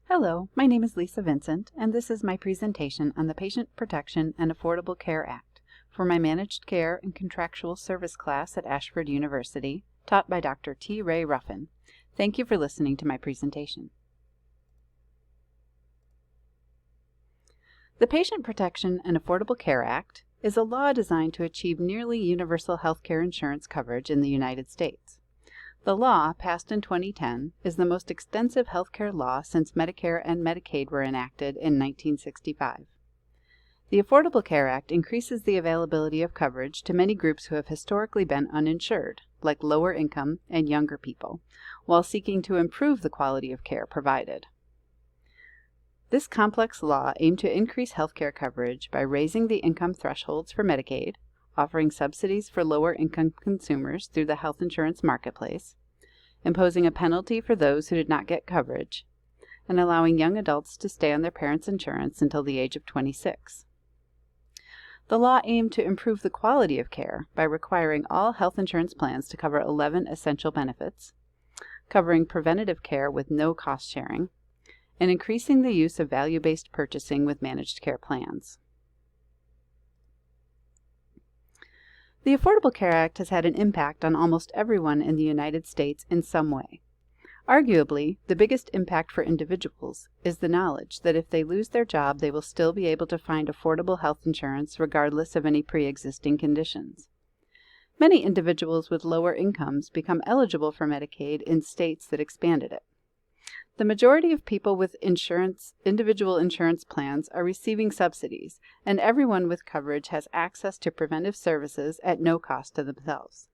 Hello, my name is Lisa Vincent, and this is my presentation on the Patient Protection and Affordable Care Act for my Managed Care and Contractual Service class at Ashford University, taught by Dr. T. Ray Ruffin. Thank you for listening to my presentation. The Patient Protection and Affordable Care Act is a law designed to achieve nearly universal health care insurance coverage in the United States. The law, passed in 2010, is the most extensive healthcare law since Medicare and Medicaid were enacted in 1965. The Affordable Care Act increases the availability of coverage to many groups who have historically been uninsured, like lower income and younger people, while seeking to improve the quality of care provided. This complex law aimed to increase healthcare coverage by raising the income thresholds for Medicaid, offering subsidies for lower-income consumers through the health insurance marketplace, imposing a penalty for those who did not get coverage, and allowing young adults to stay on their parents' insurance until the age of 26. The law aimed to improve the quality of care by requiring all health insurance plans to cover 11 essential benefits, covering preventative care with no cost sharing, and increasing the use of value-based purchasing with managed care plans. The Affordable Care Act has had an impact on almost everyone in the United States in some way. Arguably, the biggest impact for individuals is the knowledge that if they lose their job, they will still be able to find affordable health insurance regardless of any pre-existing conditions. Many individuals with lower incomes become eligible for Medicaid in states that expanded it. The majority of people with individual insurance plans are receiving subsidies, and everyone with coverage has access to preventive services at no cost to themselves.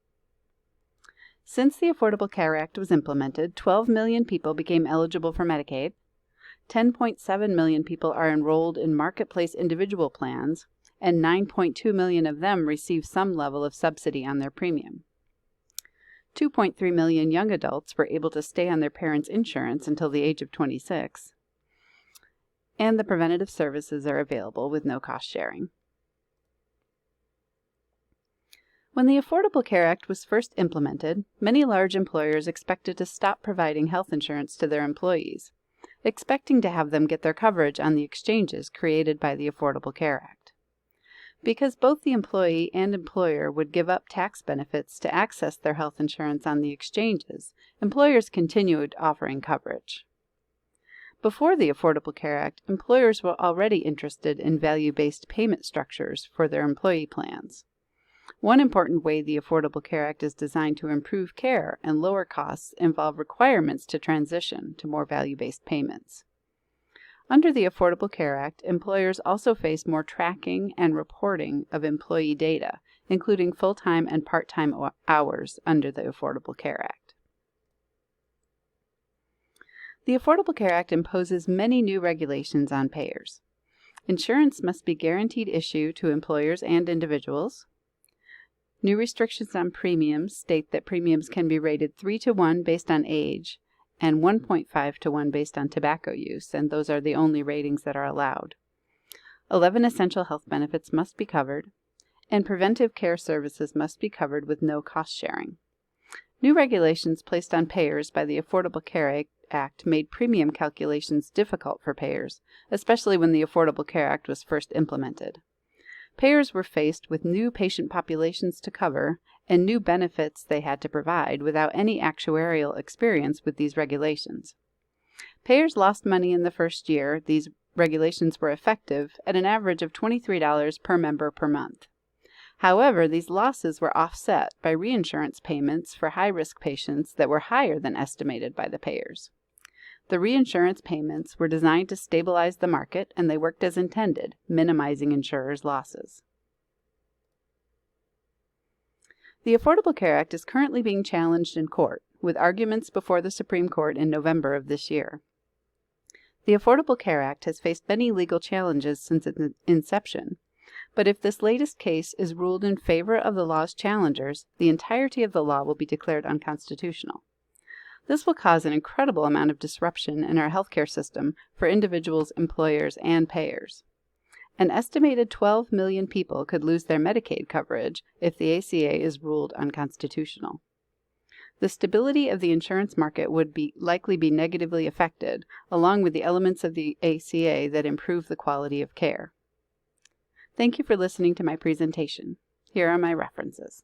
Since the Affordable Care Act was implemented, 12 million people became eligible for Medicaid, 10.7 million people are enrolled in marketplace individual plans, and 9.2 million of them receive some level of subsidy on their premium. 2.3 million young adults were able to stay on their parents' insurance until the age of 26, and the preventative services are available with no cost sharing. When the Affordable Care Act was first implemented, many large employers expected to stop providing health insurance to their employees, expecting to have them get their coverage on the exchanges created by the Affordable Care Act. Because both the employee and employer would give up tax benefits to access their health insurance on the exchanges, employers continued offering coverage. Before the Affordable Care Act, employers were already interested in value-based payment structures for their employee plans. One important way the Affordable Care Act is designed to improve care and lower costs involve requirements to transition to more value-based payments. Under the Affordable Care Act, employers also face more tracking and reporting of employee data, including full-time and part-time hours under the Affordable Care Act. The Affordable Care Act imposes many new regulations on payers. Insurance must be guaranteed issue to employers and individuals. New restrictions on premiums state that premiums can be rated 3-to-1 based on age, and 1.5-to-1 based on tobacco use, and those are the only ratings that are allowed. 11 essential health benefits must be covered, and preventive care services must be covered with no cost sharing. New regulations placed on payers by the Affordable Care Act made premium calculations difficult for payers, especially when the Affordable Care Act was first implemented. Payers were faced with new patient populations to cover and new benefits they had to provide without any actuarial experience with these regulations. Payers lost money in the first year these regulations were effective at an average of $23 per member per month. However, these losses were offset by reinsurance payments for high-risk patients that were higher than estimated by the payers. The reinsurance payments were designed to stabilize the market, and they worked as intended, minimizing insurers' losses. The Affordable Care Act is currently being challenged in court, with arguments before the Supreme Court in November of this year. The Affordable Care Act has faced many legal challenges since its inception, but if this latest case is ruled in favor of the law's challengers, the entirety of the law will be declared unconstitutional. This will cause an incredible amount of disruption in our healthcare system for individuals, employers, and payers. An estimated 12 million people could lose their Medicaid coverage if the ACA is ruled unconstitutional. The stability of the insurance market would likely be negatively affected, along with the elements of the ACA that improve the quality of care. Thank you for listening to my presentation. Here are my references.